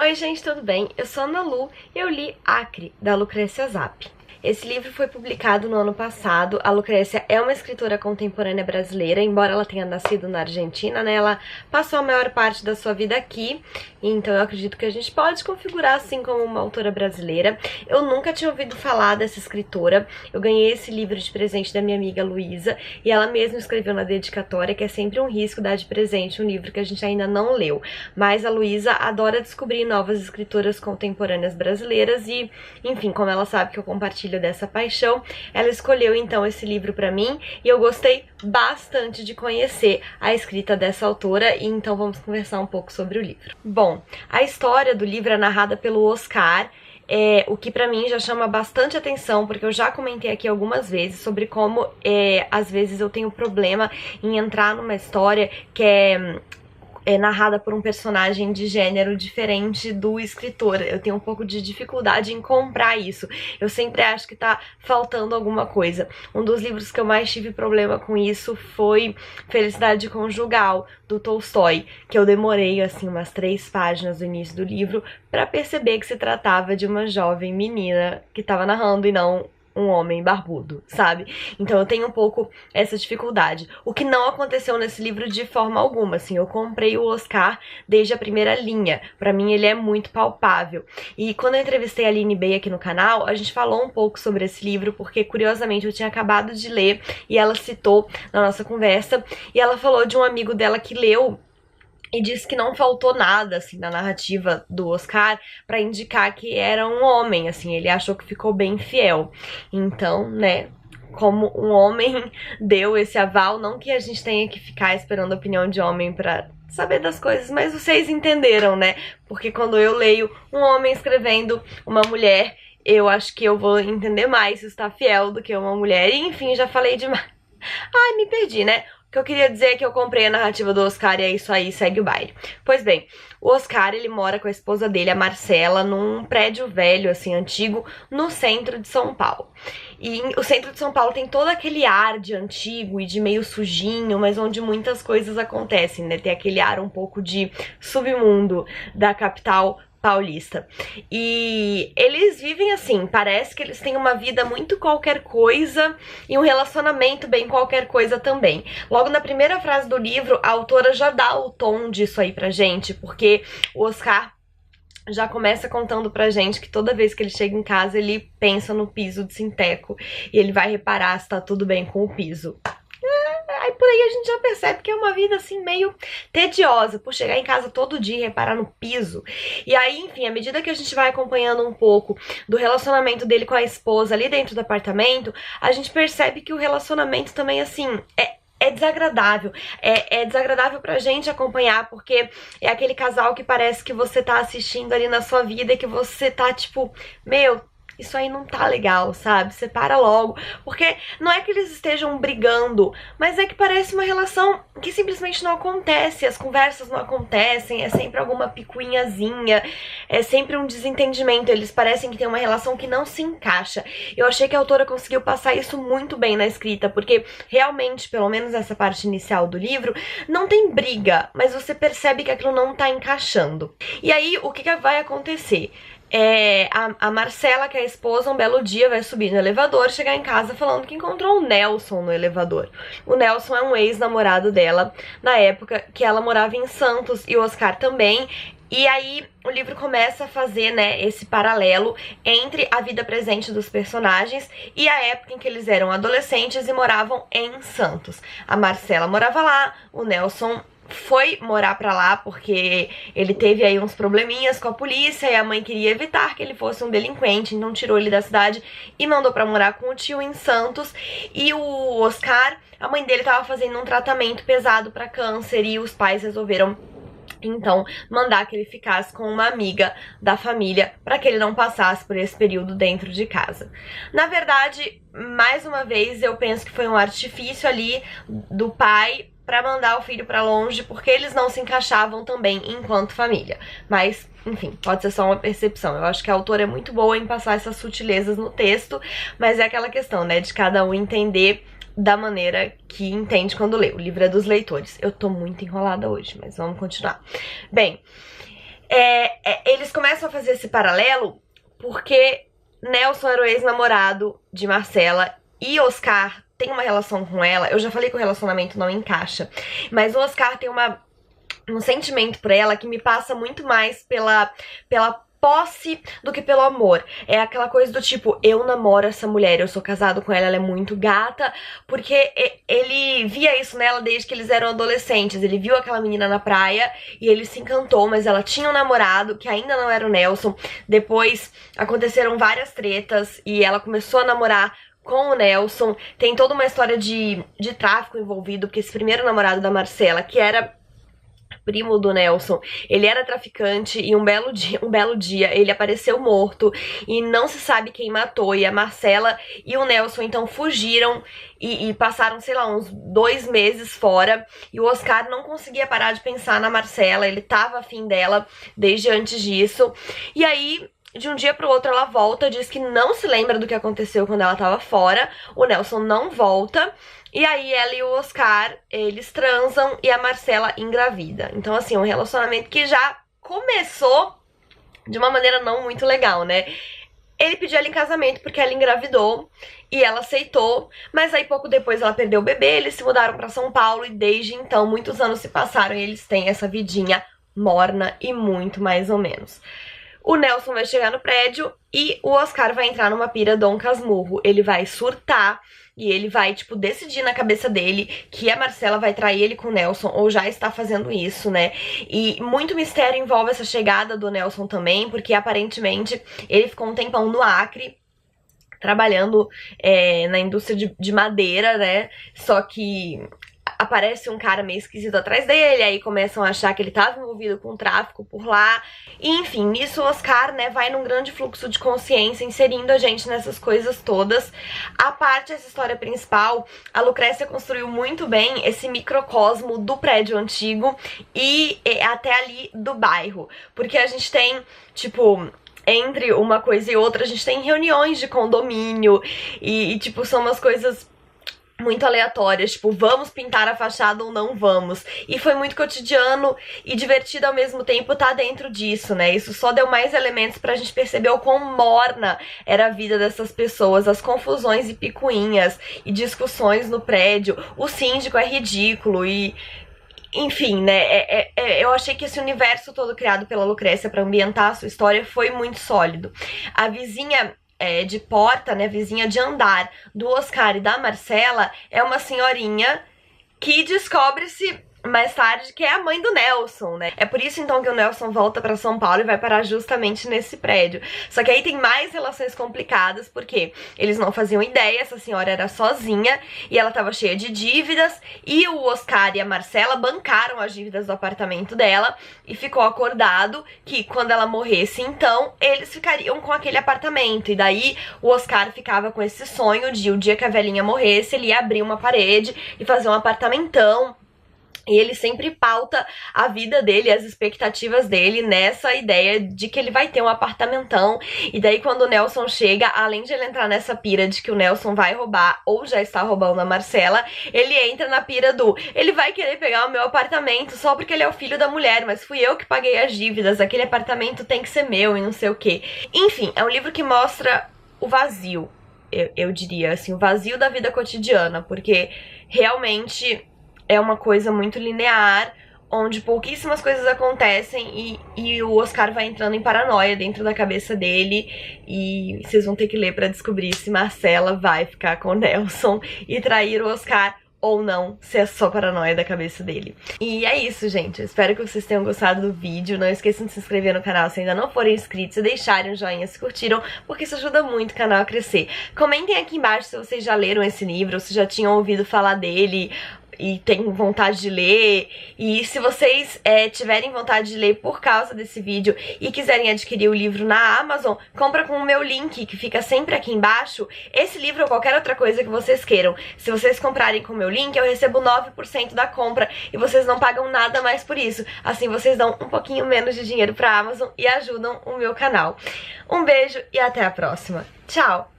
Oi gente, tudo bem? Eu sou a Ana Lu e eu li Acre, da Lucrécia Zapp. Esse livro foi publicado no ano passado. A Lucrécia é uma escritora contemporânea brasileira, embora ela tenha nascido na Argentina, né? Ela passou a maior parte da sua vida aqui, então eu acredito que a gente pode configurar assim como uma autora brasileira. Eu nunca tinha ouvido falar dessa escritora. Eu ganhei esse livro de presente da minha amiga Luísa e ela mesma escreveu na dedicatória que é sempre um risco dar de presente um livro que a gente ainda não leu. Mas a Luísa adora descobrir novas escritoras contemporâneas brasileiras e, enfim, como ela sabe que eu compartilho dessa paixão, ela escolheu então esse livro pra mim e eu gostei bastante de conhecer a escrita dessa autora e então vamos conversar um pouco sobre o livro. Bom, a história do livro é narrada pelo Oscar, o que pra mim já chama bastante atenção, porque eu já comentei aqui algumas vezes sobre como às vezes eu tenho problema em entrar numa história que é narrada por um personagem de gênero diferente do escritor. Eu tenho um pouco de dificuldade em comprar isso. Eu sempre acho que tá faltando alguma coisa. Um dos livros que eu mais tive problema com isso foi Felicidade Conjugal, do Tolstói, que eu demorei, assim, umas 3 páginas do início do livro pra perceber que se tratava de uma jovem menina que tava narrando e não um homem barbudo, sabe? Então eu tenho um pouco essa dificuldade. O que não aconteceu nesse livro de forma alguma, assim, eu comprei o Oscar desde a primeira linha. Pra mim ele é muito palpável. E quando eu entrevistei a Aline Bey aqui no canal, a gente falou um pouco sobre esse livro, porque curiosamente eu tinha acabado de ler e ela citou na nossa conversa, e ela falou de um amigo dela que leu e disse que não faltou nada, assim, na narrativa do Oscar pra indicar que era um homem, assim, ele achou que ficou bem fiel. Então, né, como um homem deu esse aval, não que a gente tenha que ficar esperando a opinião de homem pra saber das coisas, mas vocês entenderam, né? Porque quando eu leio um homem escrevendo uma mulher, eu acho que eu vou entender mais se está fiel do que uma mulher. E, enfim, já falei demais. Ai, me perdi, né? O que eu queria dizer é que eu comprei a narrativa do Oscar e é isso aí, segue o baile. Pois bem, o Oscar, ele mora com a esposa dele, a Marcela, num prédio velho, assim, antigo, no centro de São Paulo. E o centro de São Paulo tem todo aquele ar de antigo e de meio sujinho, mas onde muitas coisas acontecem, né? Tem aquele ar um pouco de submundo da capital paulista. E eles vivem assim, parece que eles têm uma vida muito qualquer coisa e um relacionamento bem qualquer coisa também. Logo na primeira frase do livro, a autora já dá o tom disso aí pra gente, porque o Oscar já começa contando pra gente que toda vez que ele chega em casa, ele pensa no piso de Sinteco e ele vai reparar se tá tudo bem com o piso. Aí por aí a gente já percebe que é uma vida assim meio tediosa, por chegar em casa todo dia e reparar no piso. E aí, enfim, à medida que a gente vai acompanhando um pouco do relacionamento dele com a esposa ali dentro do apartamento, a gente percebe que o relacionamento também, assim, é desagradável. É desagradável pra gente acompanhar, porque é aquele casal que parece que você tá assistindo ali na sua vida e que você tá tipo, meu, isso aí não tá legal, sabe? Separa logo. Porque não é que eles estejam brigando, mas é que parece uma relação que simplesmente não acontece. As conversas não acontecem, é sempre alguma picuinhazinha, é sempre um desentendimento. Eles parecem que tem uma relação que não se encaixa. Eu achei que a autora conseguiu passar isso muito bem na escrita, porque realmente, pelo menos essa parte inicial do livro, não tem briga, mas você percebe que aquilo não tá encaixando. E aí, o que vai acontecer? A Marcela, que é a esposa, um belo dia vai subir no elevador, chegar em casa falando que encontrou o Nelson no elevador. O Nelson é um ex-namorado dela, na época que ela morava em Santos, e o Oscar também. E aí o livro começa a fazer, né, esse paralelo entre a vida presente dos personagens e a época em que eles eram adolescentes e moravam em Santos. A Marcela morava lá, o Nelson foi morar pra lá porque ele teve aí uns probleminhas com a polícia e a mãe queria evitar que ele fosse um delinquente, então tirou ele da cidade e mandou pra morar com o tio em Santos. E o Oscar, a mãe dele tava fazendo um tratamento pesado pra câncer e os pais resolveram então mandar que ele ficasse com uma amiga da família para que ele não passasse por esse período dentro de casa. Na verdade, mais uma vez, eu penso que foi um artifício ali do pai pra mandar o filho pra longe, porque eles não se encaixavam também enquanto família. Mas, enfim, pode ser só uma percepção. Eu acho que a autora é muito boa em passar essas sutilezas no texto, mas é aquela questão, né, de cada um entender da maneira que entende quando lê. O livro é dos leitores. Eu tô muito enrolada hoje, mas vamos continuar. Bem, eles começo a fazer esse paralelo porque Nelson era o ex-namorado de Marcela e Oscar tem uma relação com ela. Eu já falei que o relacionamento não encaixa, mas o Oscar tem um sentimento por ela que me passa muito mais pela posse do que pelo amor. É aquela coisa do tipo, eu namoro essa mulher, eu sou casado com ela, ela é muito gata, porque ele via isso nela desde que eles eram adolescentes. Ele viu aquela menina na praia e ele se encantou, mas ela tinha um namorado que ainda não era o Nelson. Depois aconteceram várias tretas e ela começou a namorar com o Nelson. Tem toda uma história de tráfico envolvido, porque esse primeiro namorado da Marcela, que era primo do Nelson, ele era traficante e um belo dia ele apareceu morto e não se sabe quem matou, e a Marcela e o Nelson então fugiram e passaram, sei lá, uns 2 meses fora, e o Oscar não conseguia parar de pensar na Marcela, ele tava afim dela desde antes disso, e aí de um dia pro outro ela volta, diz que não se lembra do que aconteceu quando ela tava fora, o Nelson não volta, e aí ela e o Oscar, eles transam e a Marcela engravida. Então assim, um relacionamento que já começou de uma maneira não muito legal, né? Ele pediu ela em casamento porque ela engravidou e ela aceitou, mas aí pouco depois ela perdeu o bebê, eles se mudaram pra São Paulo e desde então muitos anos se passaram e eles têm essa vidinha morna e muito mais ou menos. O Nelson vai chegar no prédio e o Oscar vai entrar numa pira Dom Casmurro. Ele vai surtar e ele vai, tipo, decidir na cabeça dele que a Marcela vai trair ele com o Nelson, ou já está fazendo isso, né? E muito mistério envolve essa chegada do Nelson também, porque aparentemente ele ficou um tempão no Acre, trabalhando na indústria de madeira, né? Só que aparece um cara meio esquisito atrás dele, aí começam a achar que ele estava envolvido com tráfico por lá. E, enfim, nisso o Oscar, né, vai num grande fluxo de consciência, inserindo a gente nessas coisas todas. A parte dessa história principal, a Lucrécia construiu muito bem esse microcosmo do prédio antigo e até ali do bairro. Porque a gente tem, tipo, entre uma coisa e outra, a gente tem reuniões de condomínio e tipo, são umas coisas muito aleatórias, tipo, vamos pintar a fachada ou não vamos. E foi muito cotidiano e divertido ao mesmo tempo tá dentro disso, né? Isso só deu mais elementos pra gente perceber o quão morna era a vida dessas pessoas, as confusões e picuinhas e discussões no prédio. O síndico é ridículo e... Enfim, né, eu achei que esse universo todo criado pela Lucrécia pra ambientar a sua história foi muito sólido. A vizinha de porta, né, vizinha de andar do Oscar e da Marcela é uma senhorinha que descobre-se mais tarde que é a mãe do Nelson, né? É por isso então que o Nelson volta pra São Paulo e vai parar justamente nesse prédio. Só que aí tem mais relações complicadas, porque eles não faziam ideia, essa senhora era sozinha e ela tava cheia de dívidas, e o Oscar e a Marcela bancaram as dívidas do apartamento dela e ficou acordado que quando ela morresse, então, eles ficariam com aquele apartamento. E daí o Oscar ficava com esse sonho de o dia que a velhinha morresse, ele ia abrir uma parede e fazer um apartamentão. E ele sempre pauta a vida dele, as expectativas dele nessa ideia de que ele vai ter um apartamentão. E daí quando o Nelson chega, além de ele entrar nessa pira de que o Nelson vai roubar ou já está roubando a Marcela, ele entra na pira do ele vai querer pegar o meu apartamento só porque ele é o filho da mulher, mas fui eu que paguei as dívidas, aquele apartamento tem que ser meu e não sei o que. Enfim, é um livro que mostra o vazio, eu diria assim, o vazio da vida cotidiana, porque realmente é uma coisa muito linear, onde pouquíssimas coisas acontecem e o Oscar vai entrando em paranoia dentro da cabeça dele, e vocês vão ter que ler pra descobrir se Marcela vai ficar com o Nelson e trair o Oscar ou não, se é só paranoia da cabeça dele. E é isso, gente. Eu espero que vocês tenham gostado do vídeo. Não esqueçam de se inscrever no canal se ainda não forem inscritos e deixarem um joinha se curtiram, porque isso ajuda muito o canal a crescer. Comentem aqui embaixo se vocês já leram esse livro, ou se já tinham ouvido falar dele e tem vontade de ler, e se vocês tiverem vontade de ler por causa desse vídeo e quiserem adquirir o livro na Amazon, compra com o meu link que fica sempre aqui embaixo, esse livro ou qualquer outra coisa que vocês queiram. Se vocês comprarem com o meu link, eu recebo 9% da compra e vocês não pagam nada mais por isso. Assim vocês dão um pouquinho menos de dinheiro pra Amazon e ajudam o meu canal. Um beijo e até a próxima. Tchau!